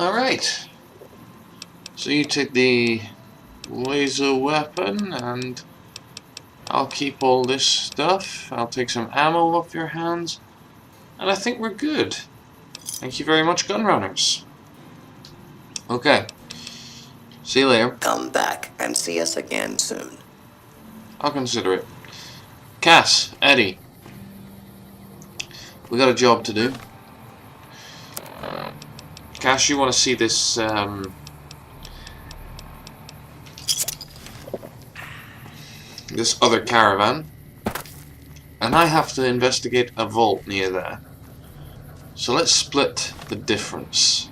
Alright. So you take the laser weapon and I'll keep all this stuff. I'll take some ammo off your hands. And I think we're good. Thank you very much, gunrunners. Okay. See you later. Come back and see us again soon. I'll consider it. Cass, Eddie. We got a job to do. Cass, you want to see this, this other caravan. And I have to investigate a vault near there. So let's split the difference.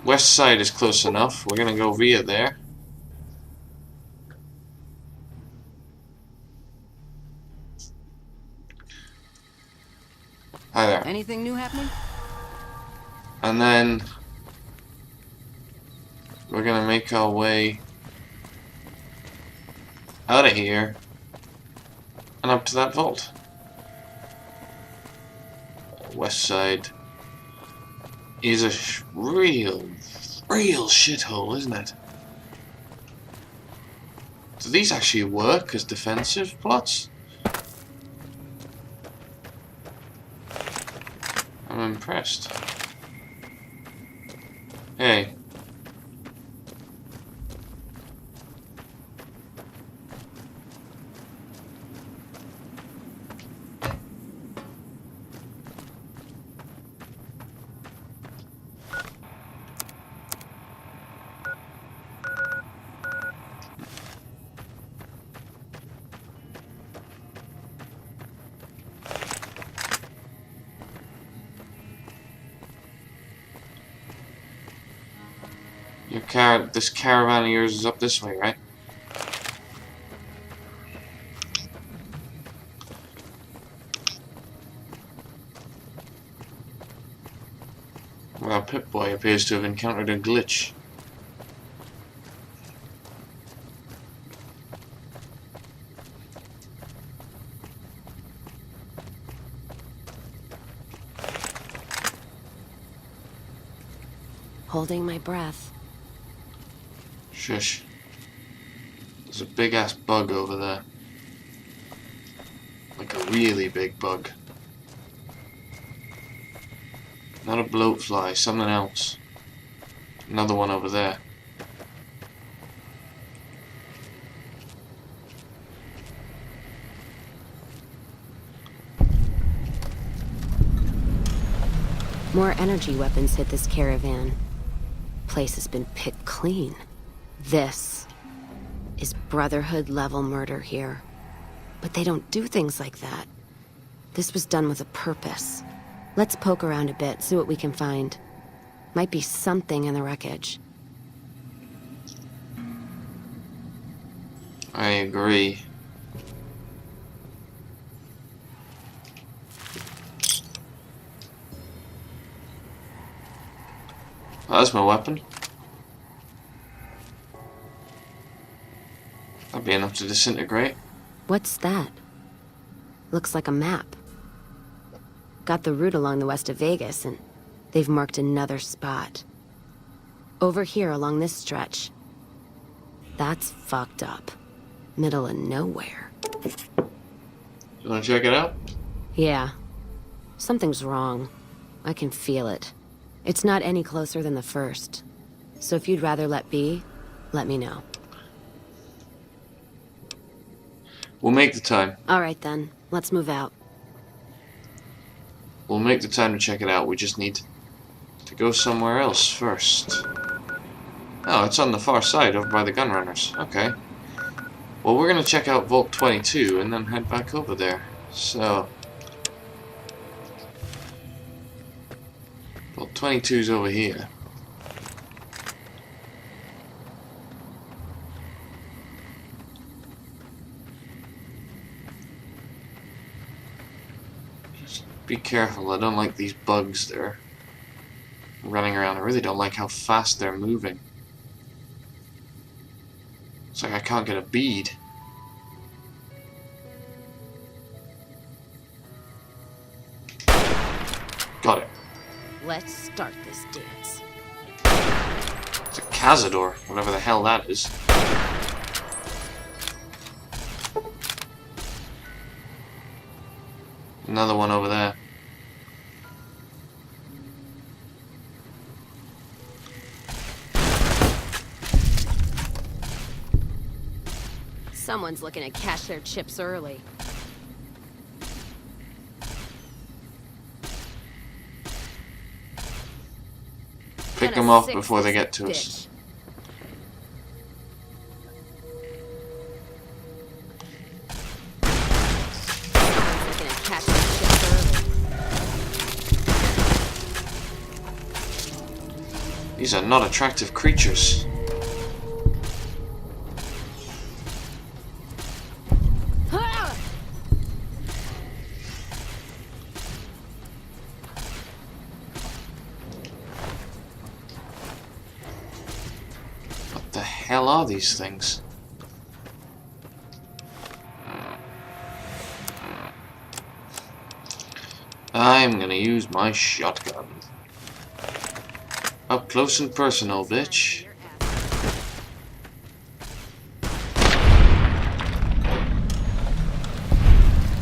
West side is close enough. We're gonna go via there. Hi there. Anything new happening? And then we're gonna make our way out of here and up to that vault. West side is a real shithole, isn't it? Do these actually work as defensive plots? I'm impressed. Hey. This caravan of yours is up this way, right? Well, Pip-Boy appears to have encountered a glitch. Holding my breath. Shush. There's a big ass bug over there. Like a really big bug. Not a bloatfly, something else. Another one over there. More energy weapons hit this caravan. Place has been picked clean. This is Brotherhood level murder here. But they don't do things like that. This was done with a purpose. Let's poke around a bit, see what we can find. Might be something in the wreckage. I agree. Well, that's my weapon. That'd be enough to disintegrate. What's that? Looks like a map. Got the route along the west of Vegas, and they've marked another spot. Over here along this stretch. That's fucked up. Middle of nowhere. You wanna check it out? Yeah. Something's wrong. I can feel it. It's not any closer than the first. So if you'd rather let be, let me know. We'll make the time. Alright then, let's move out. We'll make the time to check it out. We just need to go somewhere else first. Oh, it's on the far side over by the gunrunners. Okay. Well, we're gonna check out Vault 22 and then head back over there. So Vault 22's over here. Just be careful. I don't like these bugs there running around. I really don't like how fast they're moving. It's like I can't get a bead. Got it. Let's start this dance. It's a cazador, whatever the hell that is. Another one over there. Someone's looking to cash their chips early. Pick them off before they get to us. Someone's looking to cash their chips early. These are not attractive creatures. What the hell are these things? I'm gonna use my shotgun. Up close and personal, bitch.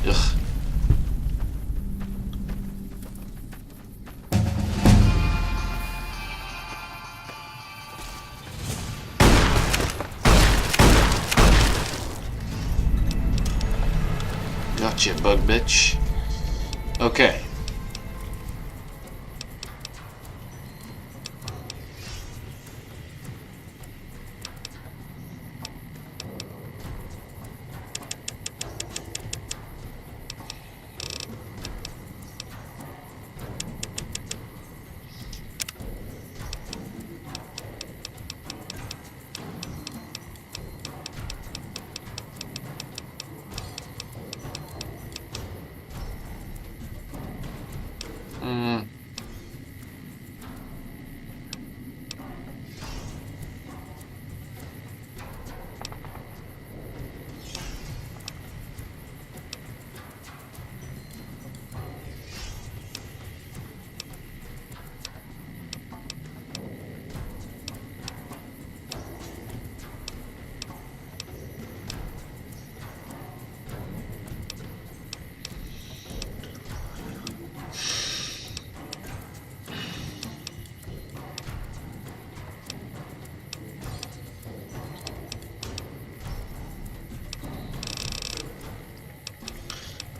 Ugh. Gotcha, bug bitch. Okay.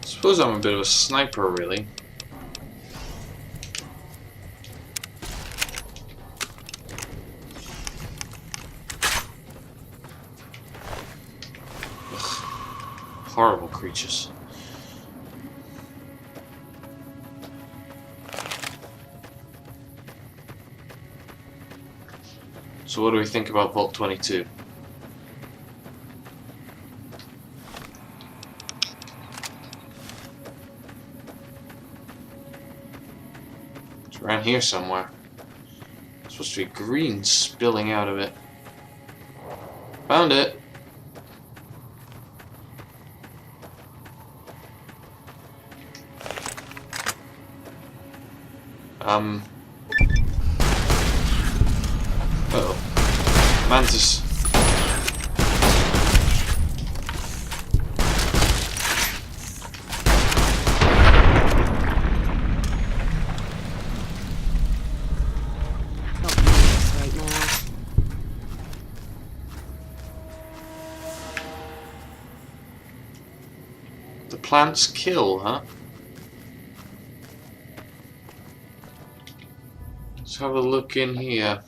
I suppose I'm a bit of a sniper, really. Ugh. Horrible creatures. So what do we think about Vault 22? Around here somewhere. It's supposed to be green spilling out of it. Found it. Uh-oh. Mantis. Plants kill, huh? Let's have a look in here.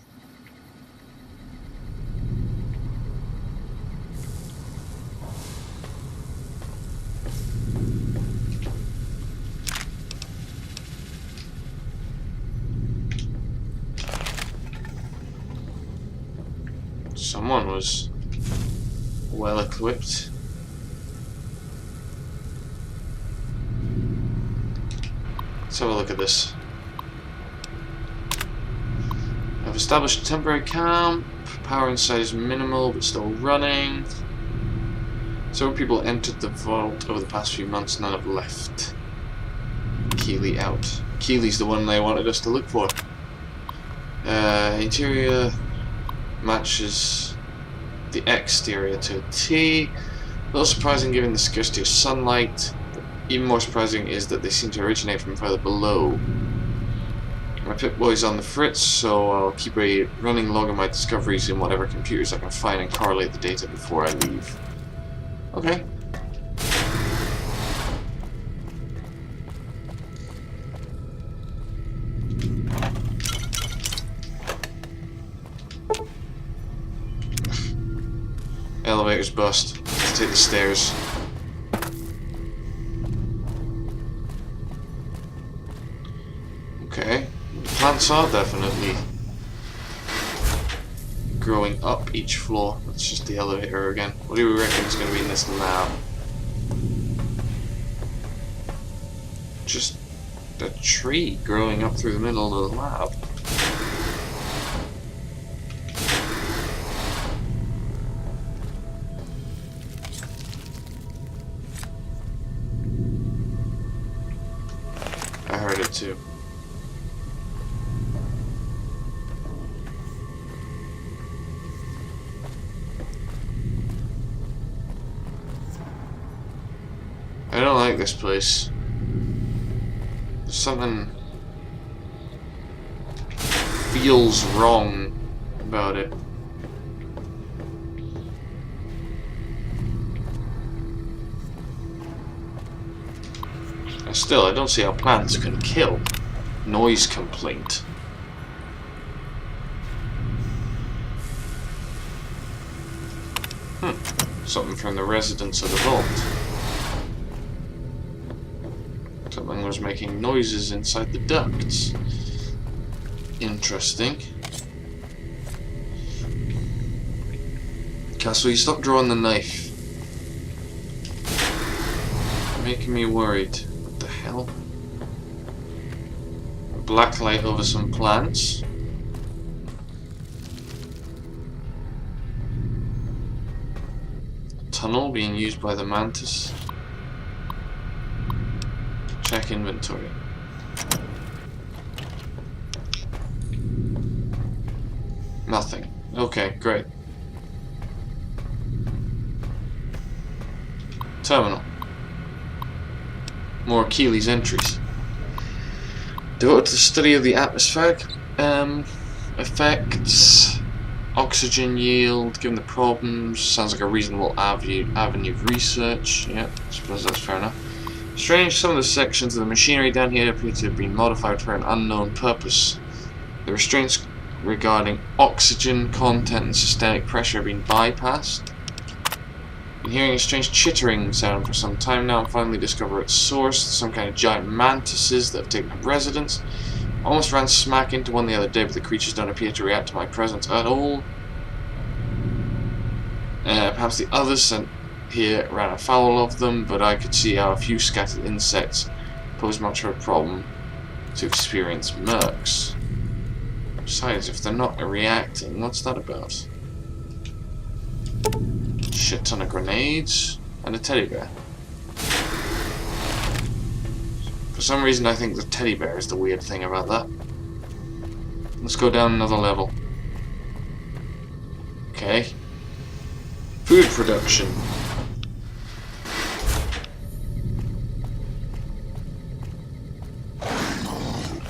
Someone was well equipped. Let's have a look at this. I've established a temporary camp. Power inside is minimal but still running. Several people entered the vault over the past few months, none have left. Keep Keely out. Keely's the one they wanted us to look for. Interior matches the exterior to a T. A little surprising given the scarcity of sunlight. But even more surprising is that they seem to originate from further below. My Pip-Boy's on the fritz, so I'll keep a running log of my discoveries in whatever computers I can find and correlate the data before I leave. Okay. Elevator's bust. Let's take the stairs. Okay. Plants are definitely growing up each floor. That's just the elevator again. What do we reckon is going to be in this lab? Just a tree growing up through the middle of the lab. I heard it too. I don't like this place. There's something feels wrong about it. And still, I don't see how plants can kill. Noise complaint. Something from the residents of the vault. Something was making noises inside the ducts. Interesting. Castle, you stop drawing the knife. Making me worried. What the hell? Black light over some plants. Tunnel being used by the mantis. Check inventory. Nothing. Okay, great. Terminal. More Keely's entries. Devoted to the study of the atmospheric effects, oxygen yield, given the problems, sounds like a reasonable avenue of research. Yeah, I suppose that's fair enough. Strange, some of the sections of the machinery down here appear to have been modified for an unknown purpose. The restraints regarding oxygen content and systemic pressure have been bypassed. Been hearing a strange chittering sound for some time now and finally discover its source. Some kind of giant mantises that have taken up residence. Almost ran smack into one the other day, but the creatures don't appear to react to my presence at all. Perhaps the others sent here ran afoul of them, but I could see how a few scattered insects pose much of a problem to experienced mercs. Besides, if they're not reacting, what's that about? Shit ton of grenades and a teddy bear. For some reason I think the teddy bear is the weird thing about that. Let's go down another level. Okay. Food production.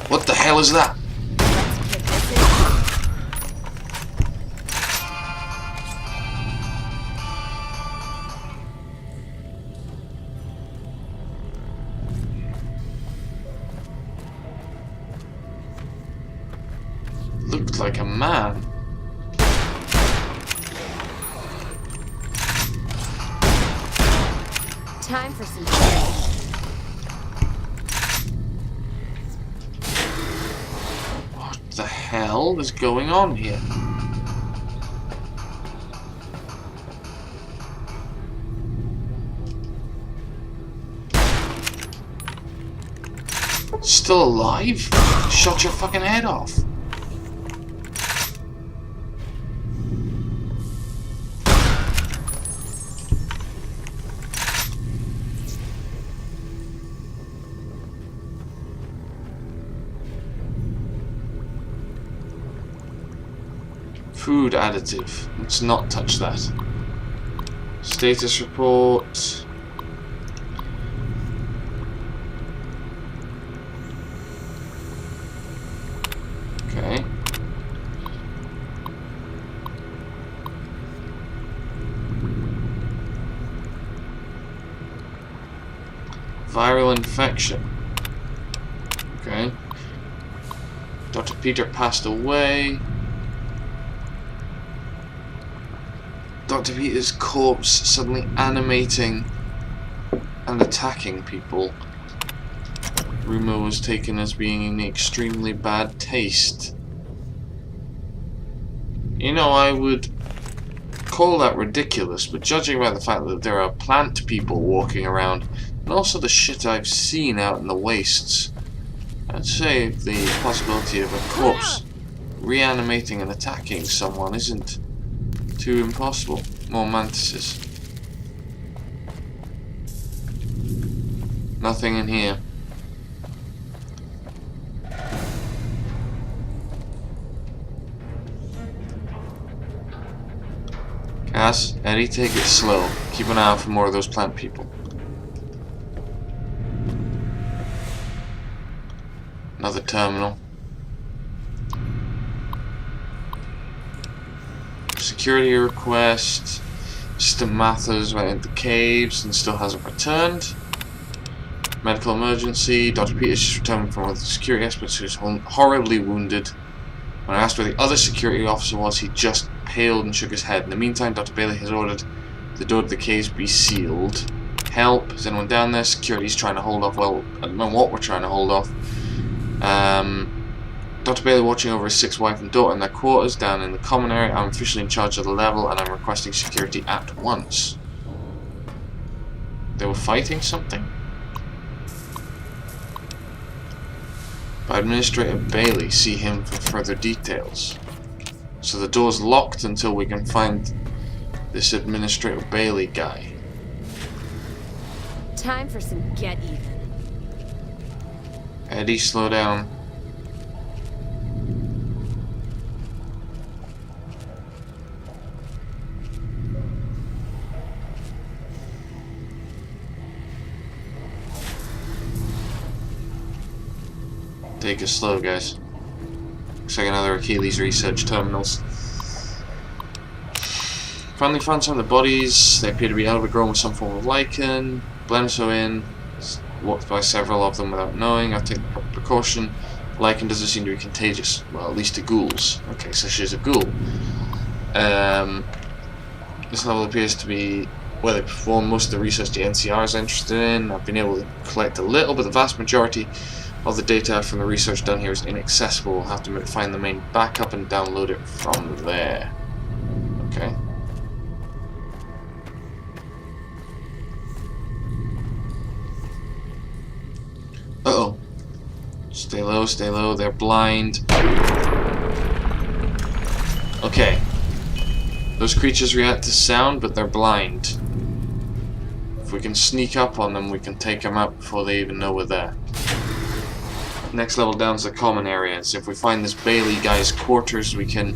What the hell is that? Looked like a man. Time for some What the hell is going on here? Still alive? Shot your fucking head off. Food additive. Let's not touch that. Status report. Okay. Viral infection. Okay. Dr. Peter passed away. Dr. Peter's corpse suddenly animating and attacking people. Rumor was taken as being in extremely bad taste. You know, I would call that ridiculous, but judging by the fact that there are plant people walking around, and also the shit I've seen out in the wastes, I'd say the possibility of a corpse reanimating and attacking someone isn't too impossible. More mantises. Nothing in here. Cass, Eddie, take it slow. Keep an eye out for more of those plant people. Another terminal. Security request. Mr. Mathers went into caves and still hasn't returned. Medical emergency. Dr. Peters just returned from one of the security experts who's horribly wounded. When I asked where the other security officer was, he just paled and shook his head. In the meantime, Dr. Bailey has ordered the door to the caves be sealed. Help. Is anyone down there? Security's trying to hold off. Well, I don't know what we're trying to hold off. Dr. Bailey watching over his 6th wife and daughter in their quarters down in the common area. I'm officially in charge of the level and I'm requesting security at once. They were fighting something? By Administrator Bailey, see him for further details. So the door's locked until we can find this Administrator Bailey guy. Time for some get even. Eddie, slow down. Take it slow, guys. Looks like another Achilles research terminals. Finally found some of the bodies. They appear to be overgrown with some form of lichen. Blenso walked by several of them without knowing. I've taken precaution. Lichen doesn't seem to be contagious. Well, at least to ghouls. Okay, so she's a ghoul. This level appears to be where they perform most of the research the NCR is interested in. I've been able to collect a little, but the vast majority of the data from the research done here is inaccessible. We'll have to find the main backup and download it from there. Okay. Uh-oh. Stay low, they're blind. Okay. Those creatures react to sound, but they're blind. If we can sneak up on them, we can take them out before they even know we're there. Next level down is the common areas. If we find this Bailey guy's quarters, we can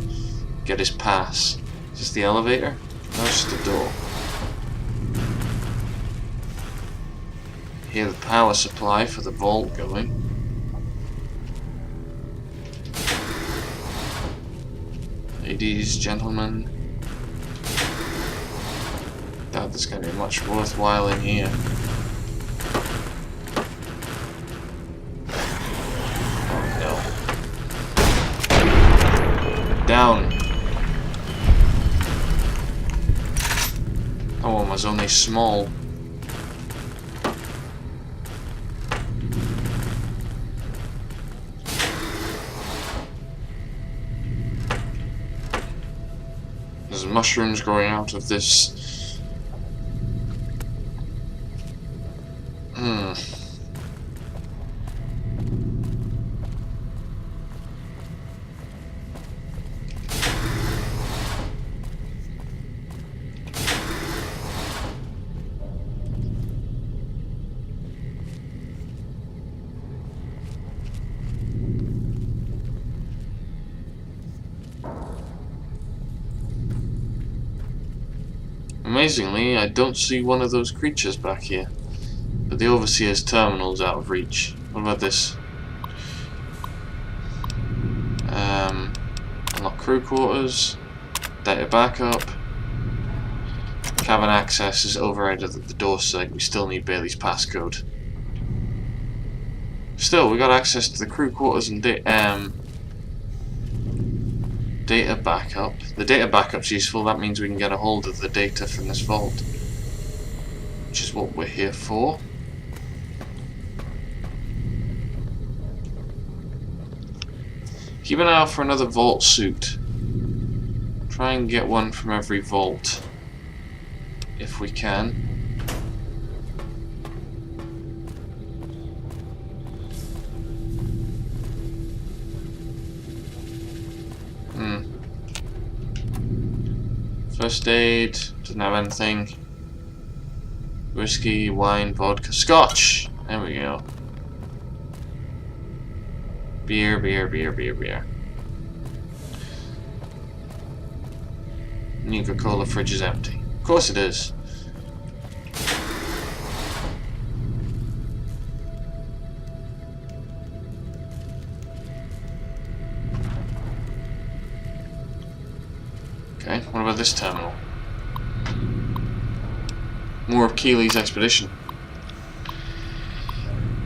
get his pass. Is this the elevator? No, it's just a door. Hear the power supply for the vault going. Ladies, gentlemen. Doubt there's going to be much worthwhile in here. Down. That one was only small. There's mushrooms growing out of this. Amazingly, I don't see one of those creatures back here. But the Overseer's terminal's out of reach. What about this? Unlock crew quarters. Data backup. Cabin access is overridden at the door site. We still need Bailey's passcode. Still, we got access to the crew quarters and data backup. The data backup's useful. That means we can get a hold of the data from this vault, which is what we're here for. Keep an eye out for another vault suit. Try and get one from every vault, if we can. First aid, doesn't have anything. Whiskey, wine, vodka, scotch! There we go. Beer, beer, beer, beer, beer. Nuka-Cola fridge is empty. Of course it is. Okay, what about this terminal? More of Keely's expedition.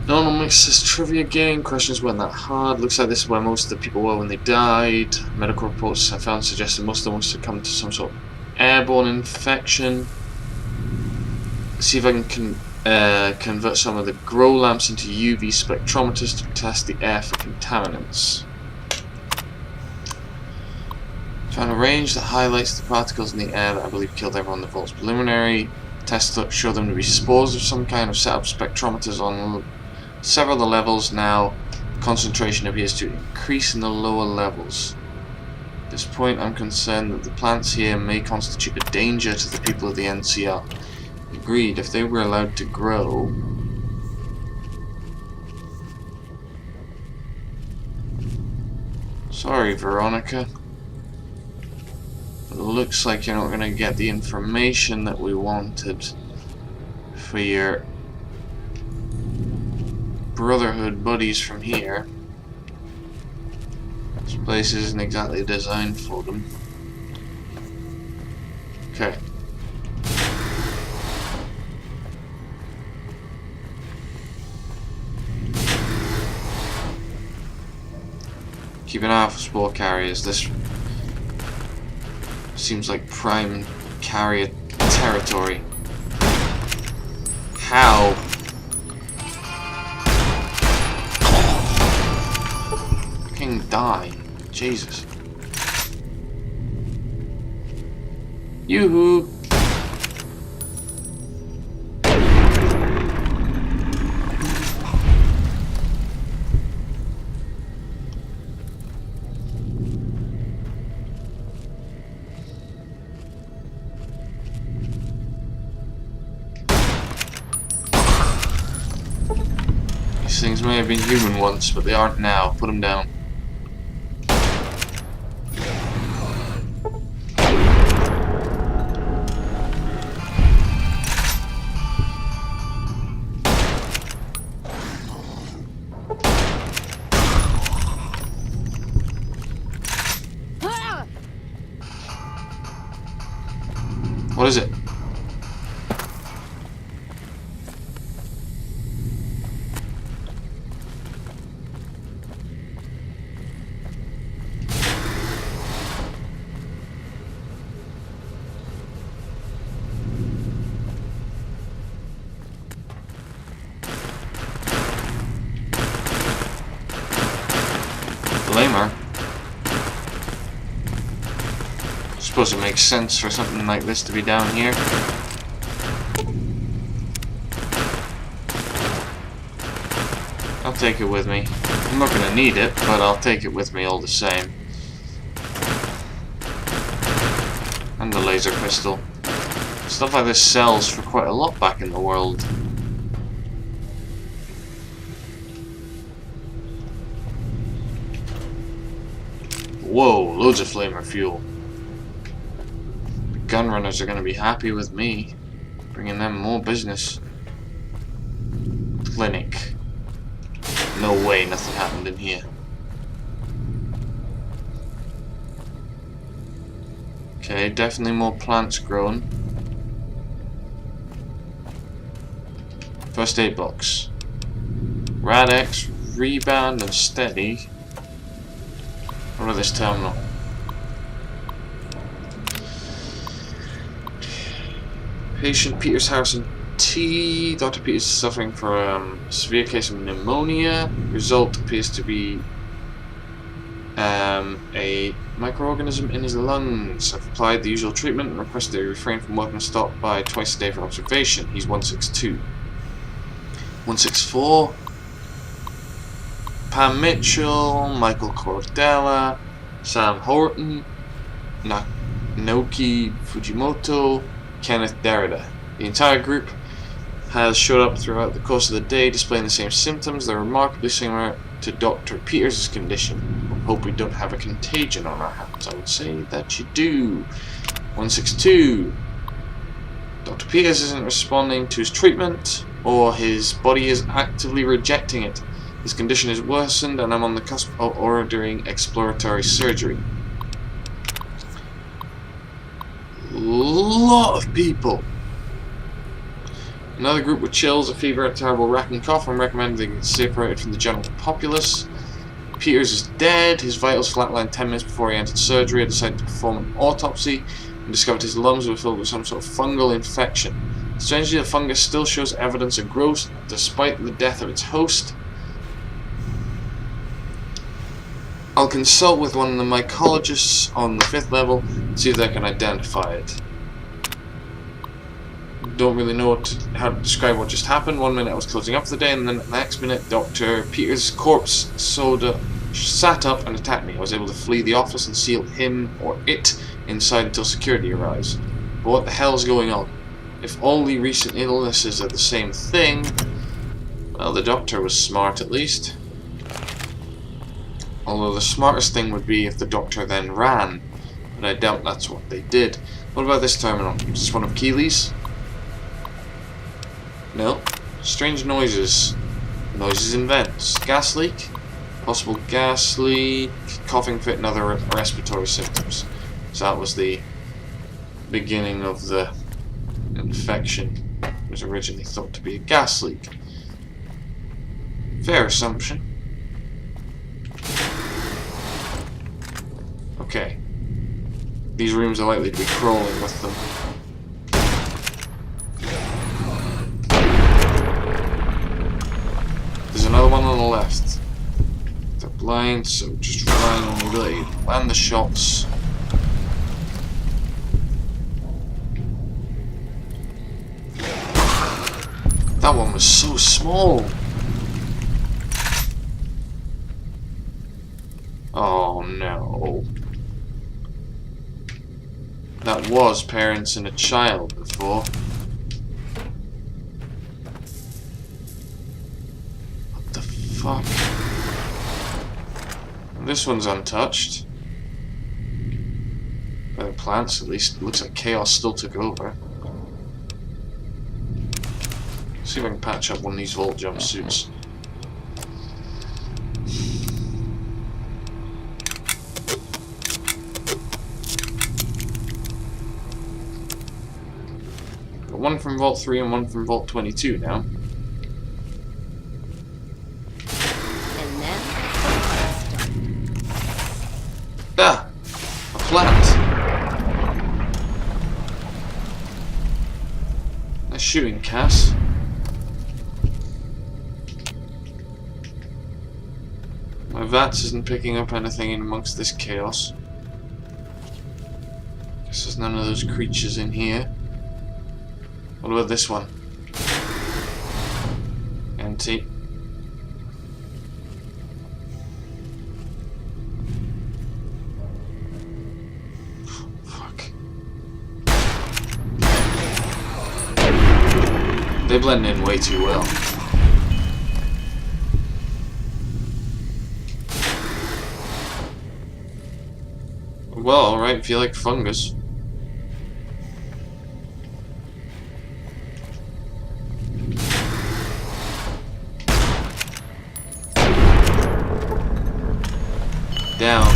Normal mix this trivia game. Questions weren't that hard. Looks like this is where most of the people were when they died. Medical reports I found suggested most of them must have come to some sort of airborne infection. Let's see if I can convert some of the grow lamps into UV spectrometers to test the air for contaminants. Found a range that highlights the particles in the air that I believe killed everyone in the vault's preliminary. Tests show them to be spores of some kind. Of set up spectrometers on several of the levels now. Concentration appears to increase in the lower levels. At this point, I'm concerned that the plants here may constitute a danger to the people of the NCR. Agreed, if they were allowed to grow. Sorry, Veronica. It looks like you're not going to get the information that we wanted for your Brotherhood buddies from here. This place isn't exactly designed for them. Okay. Keep an eye out for spore carriers. This seems like prime carrier territory. How? Fucking die. Jesus. Yoo-hoo! These things may have been human once, but they aren't now. Put them down. What is it? Flamer? I suppose it makes sense for something like this to be down here. I'll take it with me. I'm not going to need it, but I'll take it with me all the same. And the laser pistol. Stuff like this sells for quite a lot back in the world. Whoa, loads of flamer fuel. gun runners are going to be happy with me. Bringing them more business. Clinic. No way, nothing happened in here. Okay, definitely more plants grown. First aid box. Rad-X, rebound, and steady. What about this terminal? Patient Peters Harrison T. Dr. Peters is suffering from a severe case of pneumonia. Result appears to be a microorganism in his lungs. I've applied the usual treatment and requested he refrain from work and stop by twice a day for observation. He's 162. 164. Pam Mitchell, Michael Cordella, Sam Horton, Naoki Fujimoto, Kenneth Derrida. The entire group has showed up throughout the course of the day displaying the same symptoms. They're remarkably similar to Dr. Peters' condition. I hope we don't have a contagion on our hands. I would say that you do. 162. Dr. Peters isn't responding to his treatment, or his body is actively rejecting it. His condition is worsened, and I'm on the cusp of ordering exploratory surgery. Lot of people. Another group with chills, a fever, a terrible racking cough. I'm recommending they get separated from the general populace. Peters is dead. His vitals flatlined 10 minutes before he entered surgery. I decided to perform an autopsy and discovered his lungs were filled with some sort of fungal infection. Strangely, the fungus still shows evidence of growth despite the death of its host. I'll consult with one of the mycologists on the 5th level and see if they can identify it. Don't really know how to describe what just happened. One minute I was closing up for the day, and then the next minute Dr. Peters' corpse sat up and attacked me. I was able to flee the office and seal him or it inside until security arrives. But what the hell is going on? If all the recent illnesses are the same thing, well, the doctor was smart at least. Although the smartest thing would be if the doctor then ran, but I doubt that's what they did. What about this terminal? Is this one of Keely's? No. Strange noises. Noises in vents. Gas leak? Possible gas leak. Coughing fit and other respiratory symptoms. So that was the beginning of the infection. It was originally thought to be a gas leak. Fair assumption. Okay. These rooms are likely to be crawling with them. There's another one on the left. They're blind, so just rely on your ability to land the shots. That one was so small. Oh no. That was parents and a child before. What the fuck? This one's untouched. By the plants, at least. It looks like chaos still took over. See if I can patch up one of these vault jumpsuits. Got one from Vault 3 and one from Vault 22 now. And then... Ah! A plant! Nice shooting, Cass. My VATS isn't picking up anything in amongst this chaos. Guess there's none of those creatures in here. What about this one? Empty. Fuck. They blend in way too well. Well, alright, if you like fungus. down.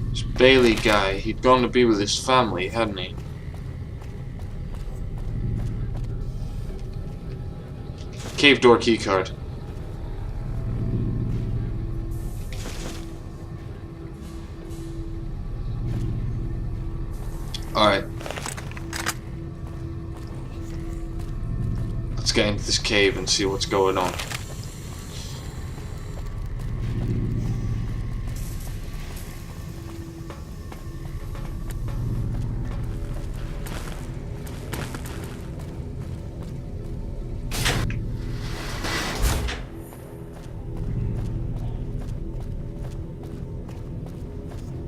This Bailey guy, he'd gone to be with his family, hadn't he? Cave door keycard. Alright. Let's get into this cave and see what's going on.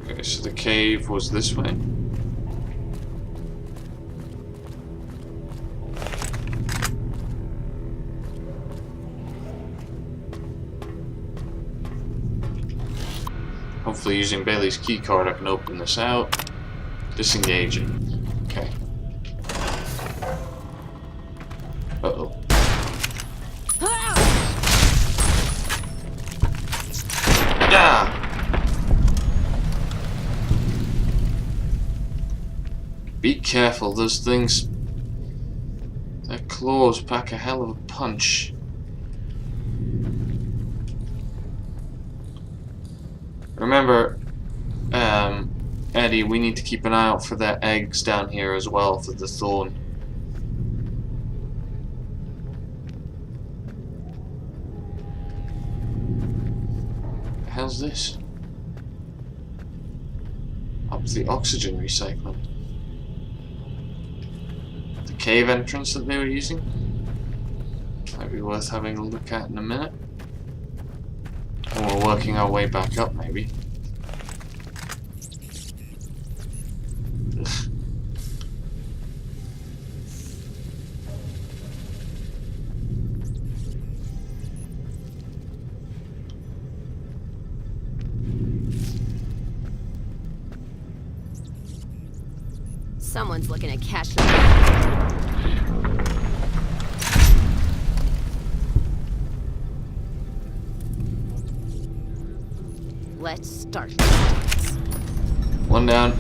Okay, so the cave was this way. Hopefully using Bailey's keycard I can open this out. Disengaging. Okay. Uh-oh. Yeah! Be careful, those things... Their claws pack a hell of a punch. Remember, Eddie, we need to keep an eye out for their eggs down here as well, for the thorn. What the hell's this? Up the oxygen recycling. The cave entrance that they were using? Might be worth having a look at in a minute. And we're working our way back up, maybe. Someone's looking at cash. Let's start. One down.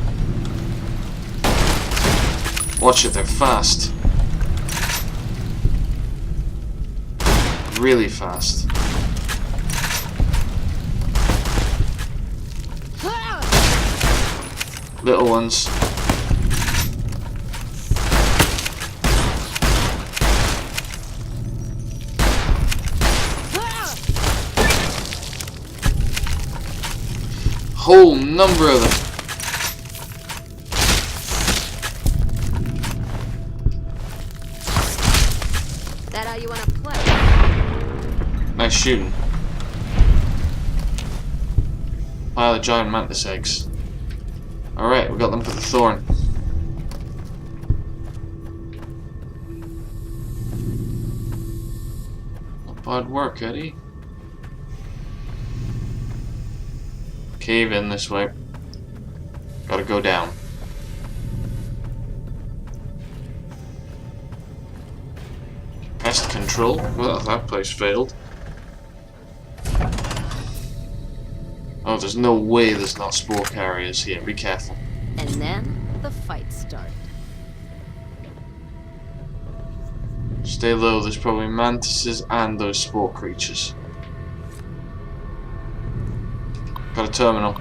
Watch it, they're fast. Really fast. Little ones. Whole number of them. That how you want to play? Nice shooting. Pile of giant mantis eggs. Alright, we got them for the thorn. Not bad work, Eddie. Cave in this way. Gotta go down. Pest control. Well, that place failed. Oh, there's no way there's not spore carriers here. Be careful. And then the fight started. Stay low. There's probably mantises and those spore creatures. Got a terminal.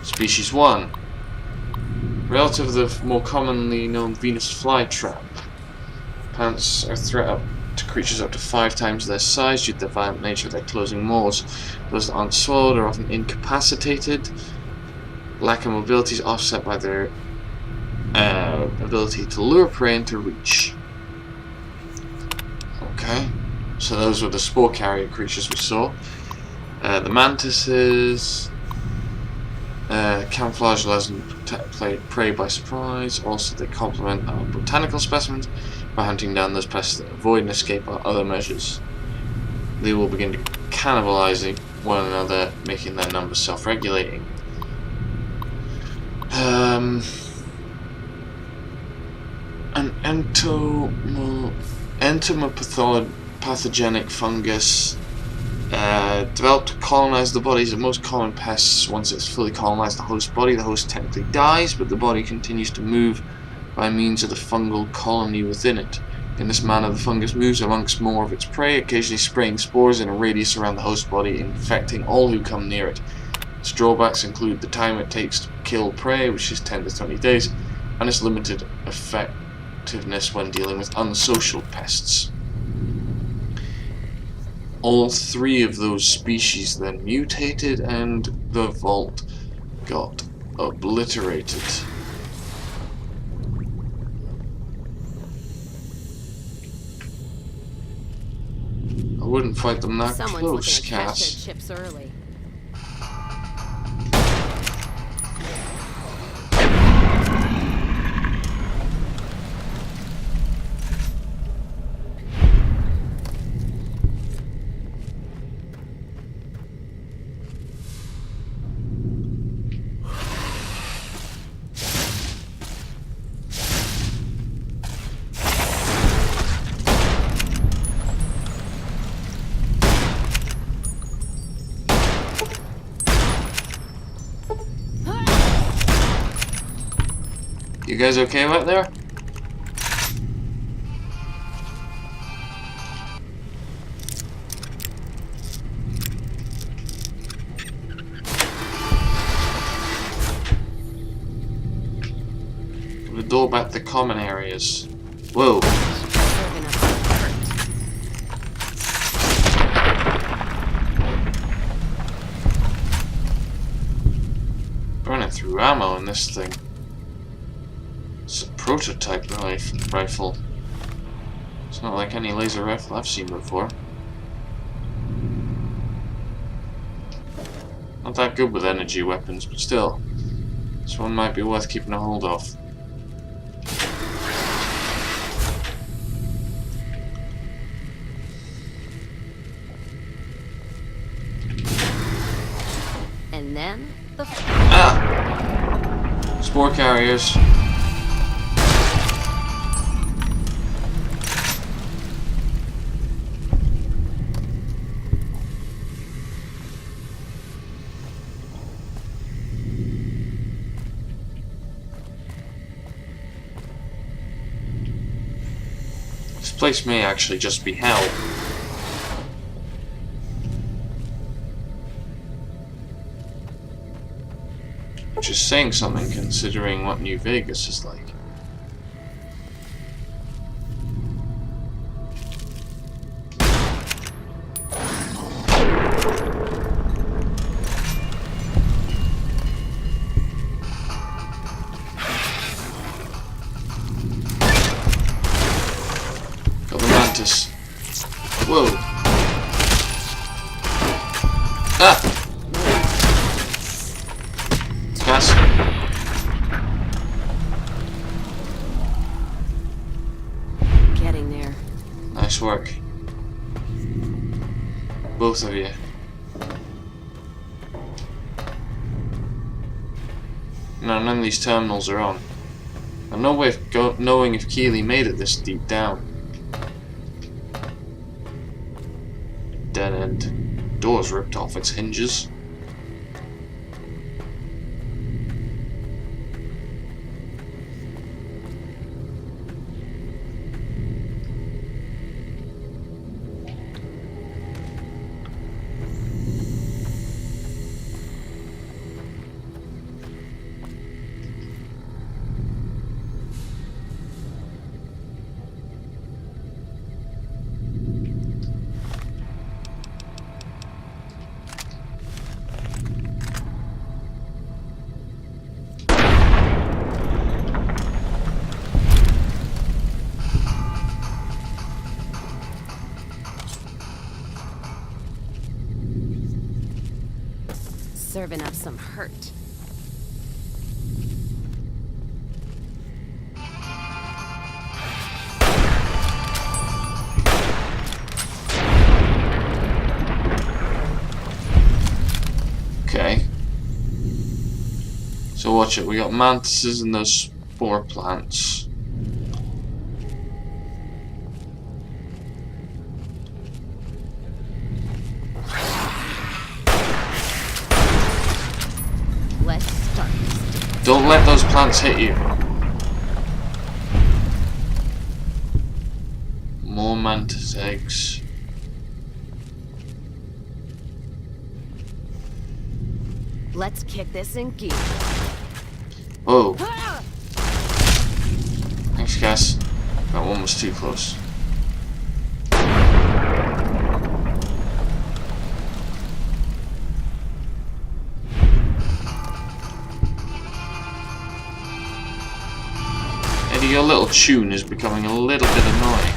Species 1. Relative to the more commonly known Venus flytrap. Plants are a threat up to creatures up to 5 times their size due to the violent nature of their closing maws. Those that aren't swallowed are often incapacitated. Lack of mobility is offset by their ability to lure prey into reach. Okay, so those were the spore carrier creatures we saw. The mantises, camouflage allows them to prey by surprise. Also, they complement our botanical specimens by hunting down those pests that avoid and escape our other measures. They will begin cannibalizing one another, making their numbers self-regulating. An entomopathogenic fungus developed to colonize the bodies of most common pests. Once it's fully colonized the host body, the host technically dies, but the body continues to move by means of the fungal colony within it. In this manner, the fungus moves amongst more of its prey, occasionally spraying spores in a radius around the host body, infecting all who come near it. Its drawbacks include the time it takes to kill prey, which is 10 to 20 days, and its limited effectiveness when dealing with unsocial pests. All three of those species then mutated, and the vault got obliterated. I wouldn't fight them that close, Cass. Chips early. You guys okay right there? The door back to common areas. Whoa. Burning through ammo in this thing. It's a prototype rifle. It's not like any laser rifle I've seen before. Not that good with energy weapons, but still. This one might be worth keeping a hold of. And then the spore carriers. This place may actually just be hell. Which is saying something considering what New Vegas is like. Got the mantis. Whoa. Ah! Cass. Getting there. Nice work. Both of you. No, none of these terminals are on. And no way of knowing if Keely made it this deep down. Dead end. Door's ripped off its hinges. Serving up some hurt. watch it. We got mantises and those spore plants. Let's start this. Don't let those plants hit you. More mantis eggs. Let's kick this in gear. Oh. Thanks, Cass. That one was too close. Eddie, your little tune is becoming a little bit annoying.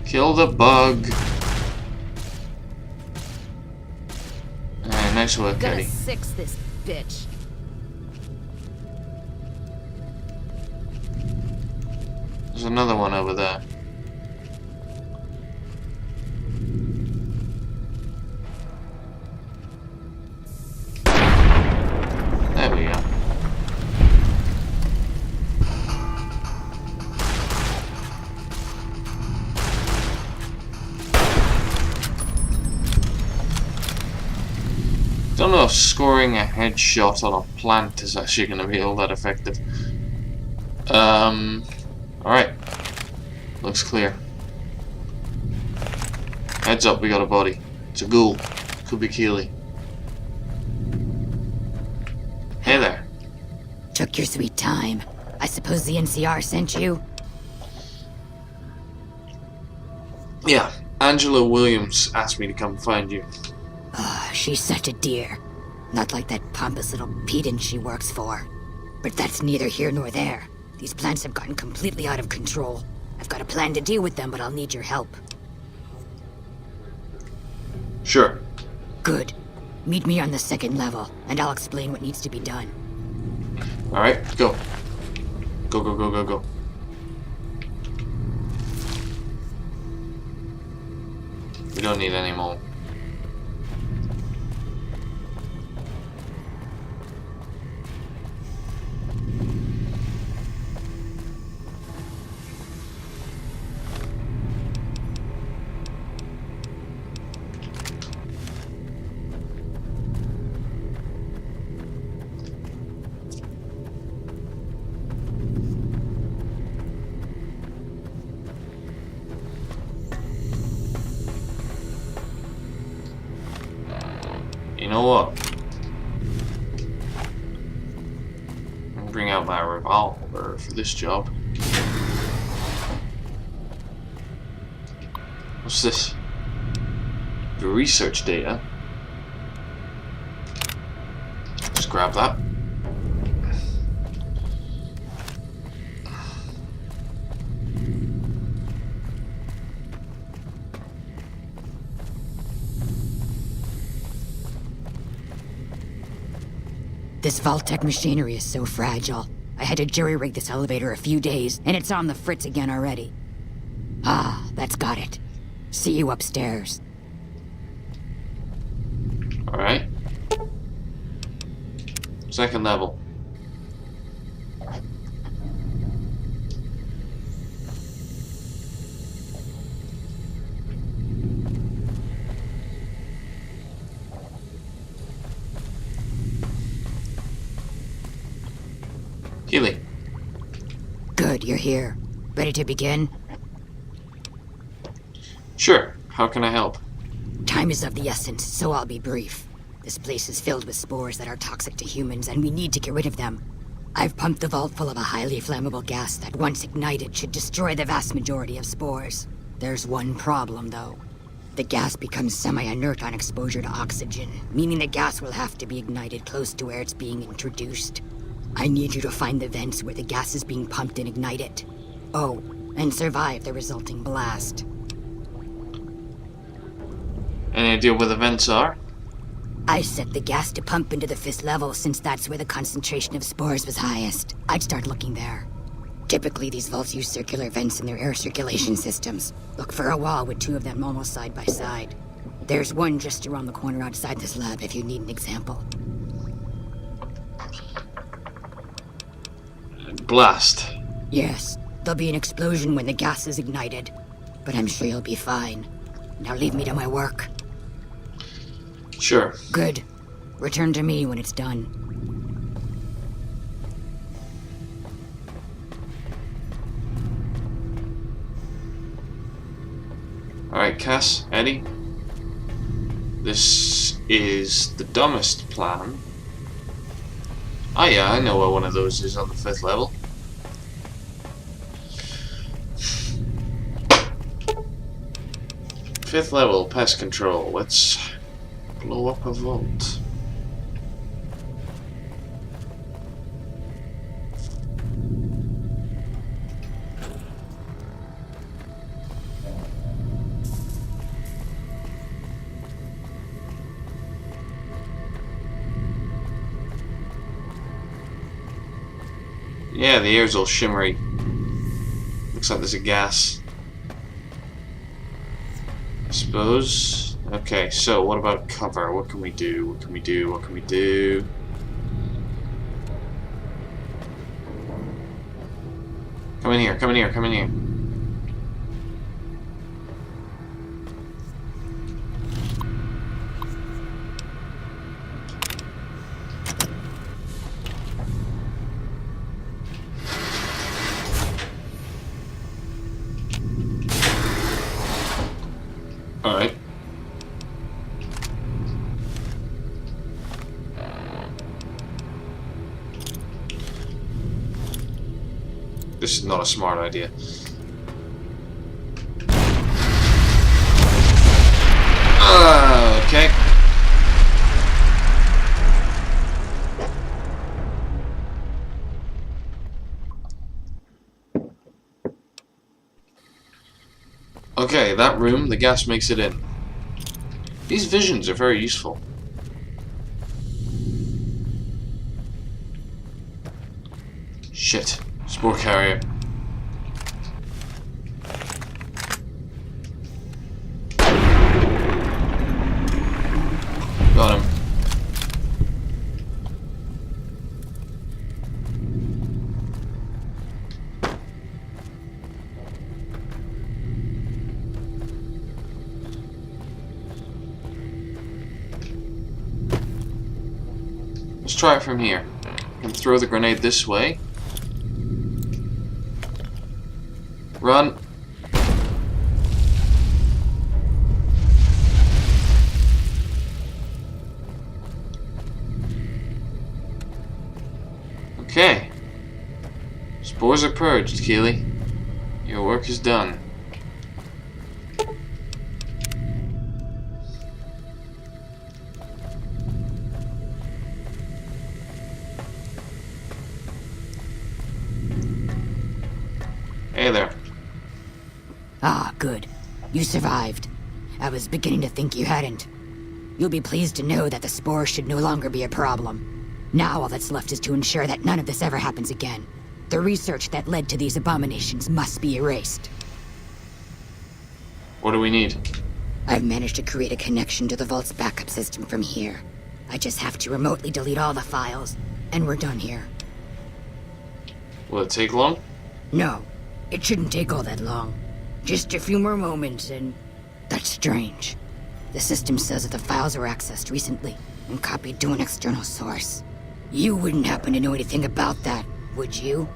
Kill the bug. Alright, nice work, Gotta Eddie. six this bitch. There's another one over there. There we go. Don't know if scoring a headshot on a plant is actually going to be all that effective. Alright. Looks clear. Heads up, we got a body. It's a ghoul. Could be Keely. Hey there. Took your sweet time. I suppose the NCR sent you? Yeah, Angela Williams asked me to come find you. She's such a dear. Not like that pompous little pedant she works for. But that's neither here nor there. These plants have gotten completely out of control. I've got a plan to deal with them, but I'll need your help. Sure. Good. Meet me on the second level, and I'll explain what needs to be done. Alright, go. Go, go, go, go, go. We don't need any more. You know what? I'll bring out my revolver for this job. What's this? The research data. Just grab that. This Vault-Tec machinery is so fragile. I had to jury-rig this elevator a few days, and it's on the fritz again already. Ah, that's got it. See you upstairs. Alright. Second level. Keely. Good, you're here. Ready to begin? Sure. How can I help? Time is of the essence, so I'll be brief. This place is filled with spores that are toxic to humans, and we need to get rid of them. I've pumped the vault full of a highly flammable gas that, once ignited, should destroy the vast majority of spores. There's one problem, though. The gas becomes semi-inert on exposure to oxygen, meaning the gas will have to be ignited close to where it's being introduced. I need you to find the vents where the gas is being pumped and ignite it. Oh, and survive the resulting blast. Any idea where the vents are? I set the gas to pump into the 5th level since that's where the concentration of spores was highest. I'd start looking there. Typically, these vaults use circular vents in their air circulation systems. Look for a wall with 2 of them almost side by side. There's one just around the corner outside this lab if you need an example. Blast. Yes, there'll be an explosion when the gas is ignited. But I'm sure you'll be fine. Now leave me to my work. Sure. Good. Return to me when it's done. Alright, Cass, Eddie. This is the dumbest plan. Oh yeah, I know where one of those is on the 5th level. Fifth level, pest control. Let's blow up a vault. Yeah, the air's all shimmery. Looks like there's a gas. I suppose. Okay, so what about cover? What can we do? What can we do? What can we do? Come in here, come in here, come in here. Alright. This is not a smart idea. Okay. Okay, that room, the gas makes it in. These visions are very useful. Shit. Spore carrier. Got him. Let's try it from here. I can throw the grenade this way. Run. Okay. Spores are purged, Keely. Your work is done. Hey there. Ah, good. You survived. I was beginning to think you hadn't. You'll be pleased to know that the spore should no longer be a problem. Now all that's left is to ensure that none of this ever happens again. The research that led to these abominations must be erased. What do we need? I've managed to create a connection to the Vault's backup system from here. I just have to remotely delete all the files, and we're done here. Will it take long? No, it shouldn't take all that long. Just a few more moments, and that's strange. The system says that the files were accessed recently and copied to an external source. You wouldn't happen to know anything about that, would you?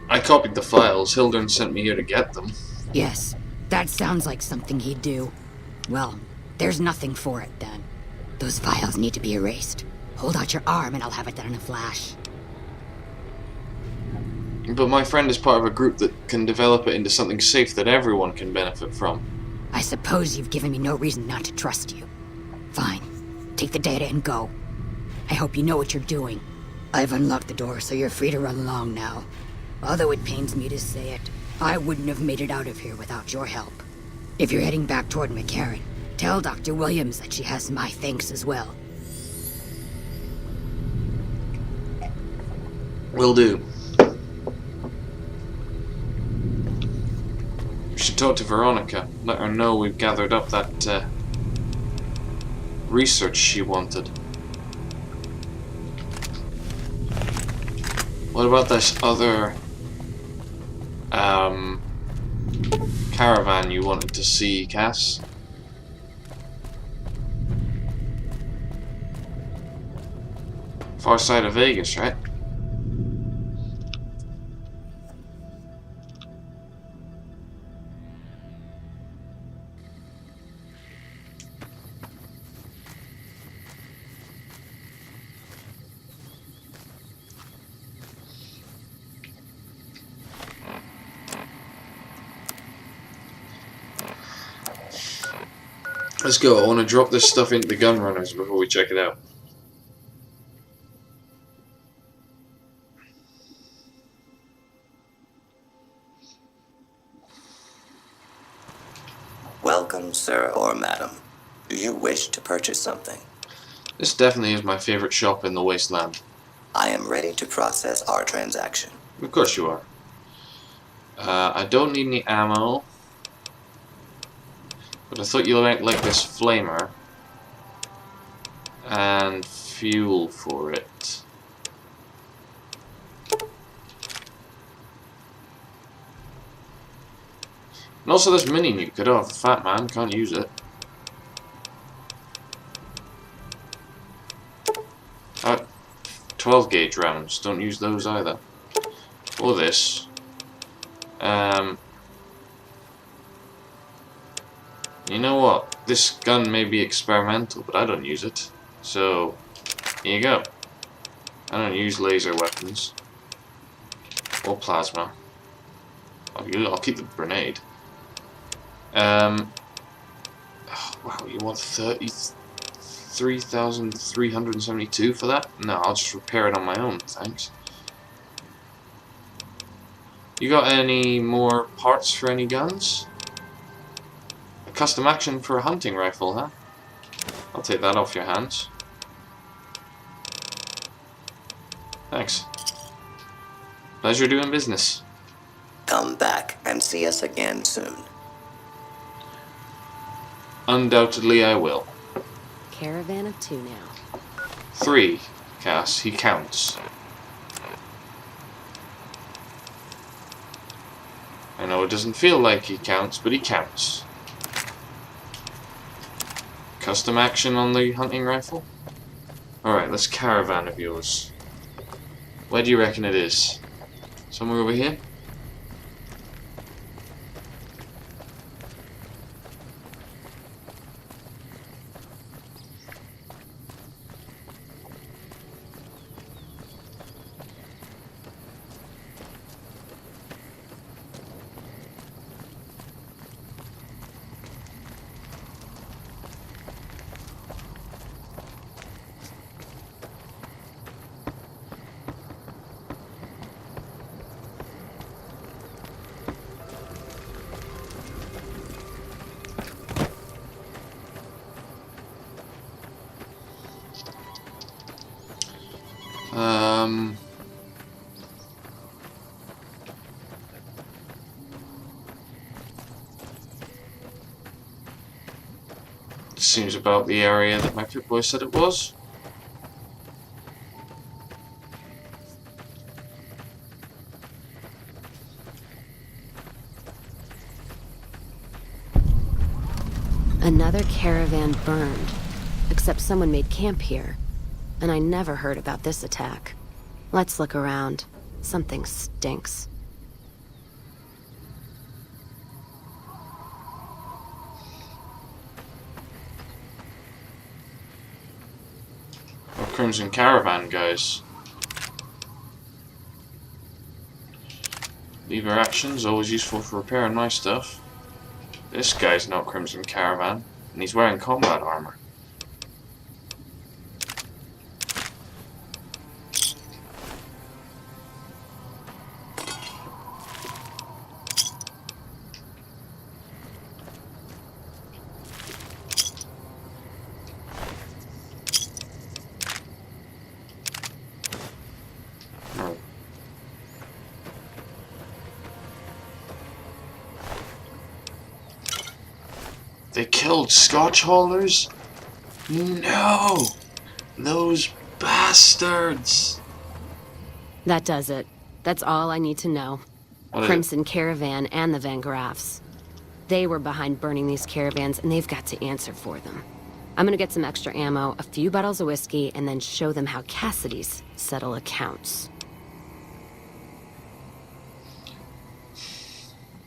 I copied the files. Hildern sent me here to get them. Yes, that sounds like something he'd do. Well, there's nothing for it then. Those files need to be erased. Hold out your arm and I'll have it done in a flash. But my friend is part of a group that can develop it into something safe that everyone can benefit from. I suppose you've given me no reason not to trust you. Fine. Take the data and go. I hope you know what you're doing. I've unlocked the door, so you're free to run along now. Although it pains me to say it, I wouldn't have made it out of here without your help. If you're heading back toward McCarran, tell Dr. Williams that she has my thanks as well. Will do. We should talk to Veronica. Let her know we've gathered up that research she wanted. What about this other caravan you wanted to see, Cass? Far side of Vegas, right? Let's go. I want to drop this stuff into the gun runners before we check it out. Welcome, sir or madam. Do you wish to purchase something? This definitely is my favorite shop in the wasteland. I am ready to process our transaction. Of course you are. I don't need any ammo. But I thought you might like this flamer. And fuel for it. And also this mini nuke. I don't have a fat man, can't use it. 12 gauge rounds, don't use those either. Or this. You know what? This gun may be experimental, but I don't use it. So, here you go. I don't use laser weapons. Or plasma. I'll keep the grenade. Oh, wow, you want 33,372 for that? No, I'll just repair it on my own, thanks. You got any more parts for any guns? A custom action for a hunting rifle, huh? I'll take that off your hands. Thanks. Pleasure doing business. Come back and see us again soon. Undoubtedly I will. Caravan of 2 now. 3, Cass. He counts. I know it doesn't feel like he counts, but he counts. Custom action on the hunting rifle? Alright, this caravan of yours. Where do you reckon it is? Somewhere over here? Seems about the area that my Pip-Boy said it was. Another caravan burned, except someone made camp here. And I never heard about this attack. Let's look around. Something stinks. Crimson Caravan, guys. Lever actions, always useful for repairing my stuff. This guy's not Crimson Caravan, and he's wearing combat armor. They killed Scotch haulers? No! Those bastards! That does it. That's all I need to know. What is it? Crimson Caravan and the Van Graffs. They were behind burning these caravans, and they've got to answer for them. I'm gonna get some extra ammo, a few bottles of whiskey, and then show them how Cassidy's settle accounts.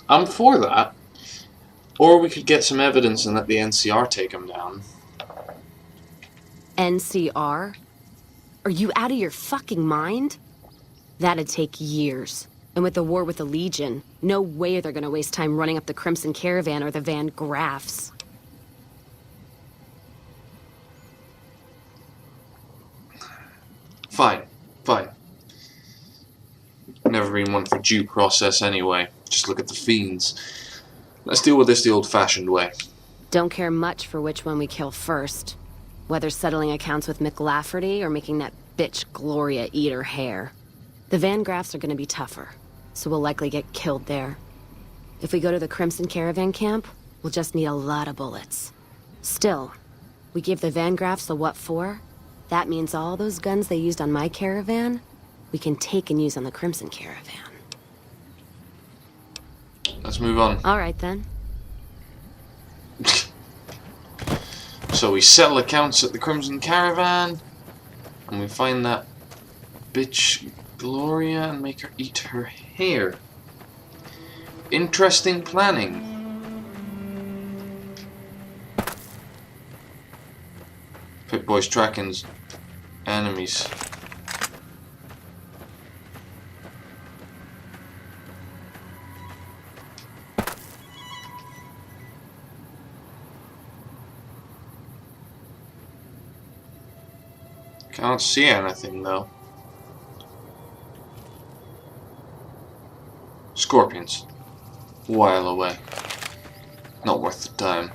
I'm for that. Or we could get some evidence and let the NCR take them down. NCR? Are you out of your fucking mind? That'd take years. And with the war with the Legion, no way they're gonna waste time running up the Crimson Caravan or the Van Graffs. Fine. Never been one for due process anyway. Just look at the fiends. Let's deal with this the old-fashioned way. Don't care much for which one we kill first. Whether settling accounts with Mick Lafferty or making that bitch Gloria eat her hair. The Van Graffs are gonna be tougher, so we'll likely get killed there. If we go to the Crimson Caravan camp, we'll just need a lot of bullets. Still, we give the Van Graffs the what for? That means all those guns they used on my caravan, we can take and use on the Crimson Caravan. Let's move on. Alright then. So we settle accounts at the Crimson Caravan, and we find that bitch Gloria and make her eat her hair. Interesting planning. Pip-Boy's tracking enemies. Can't see anything though. Scorpions. A while away. Not worth the time.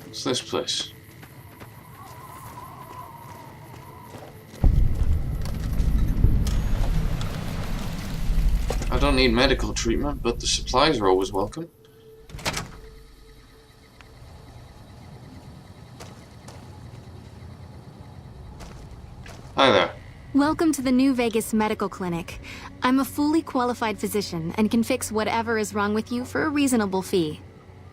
What's this place? I don't need medical treatment, but the supplies are always welcome. Hi there. Welcome to the New Vegas Medical Clinic. I'm a fully qualified physician and can fix whatever is wrong with you for a reasonable fee.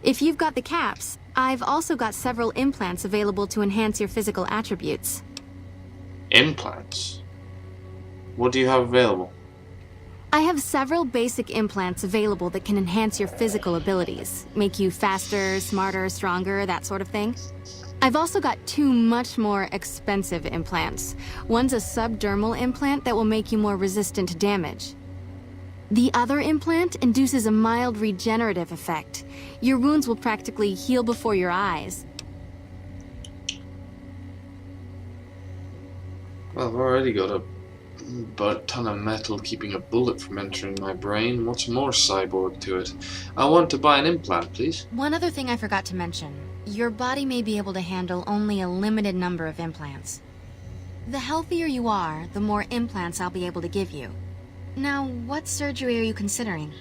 If you've got the caps, I've also got several implants available to enhance your physical attributes. Implants? What do you have available? I have several basic implants available that can enhance your physical abilities, make you faster, smarter, stronger, that sort of thing. I've also got two much more expensive implants. One's a subdermal implant that will make you more resistant to damage. The other implant induces a mild regenerative effect. Your wounds will practically heal before your eyes. Well, I've already got a ton of metal keeping a bullet from entering my brain. What's more cyborg to it? I want to buy an implant, please. One other thing I forgot to mention. Your body may be able to handle only a limited number of implants. The healthier you are, the more implants I'll be able to give you. Now, what surgery are you considering?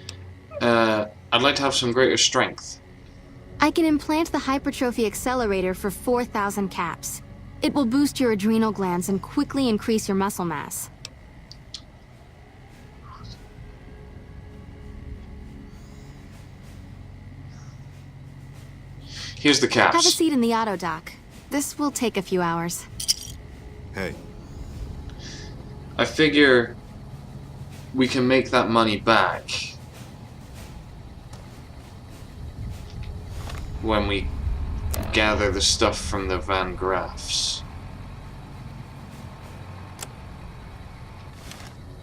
I'd like to have some greater strength. I can implant the hypertrophy accelerator for 4,000 caps. It will boost your adrenal glands and quickly increase your muscle mass. Here's the caps. Have a seat in the auto dock. This will take a few hours. Hey. I figure we can make that money back when we gather the stuff from the Van Graffs.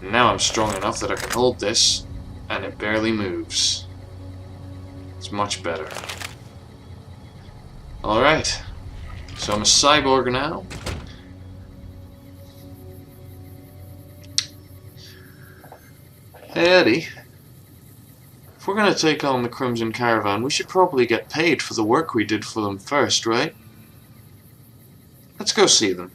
Now I'm strong enough that I can hold this, and it barely moves. It's much better. Alright, so I'm a cyborg now. Hey Eddie, If we're gonna take on the Crimson Caravan, we should probably get paid for the work we did for them first, right? Let's go see them.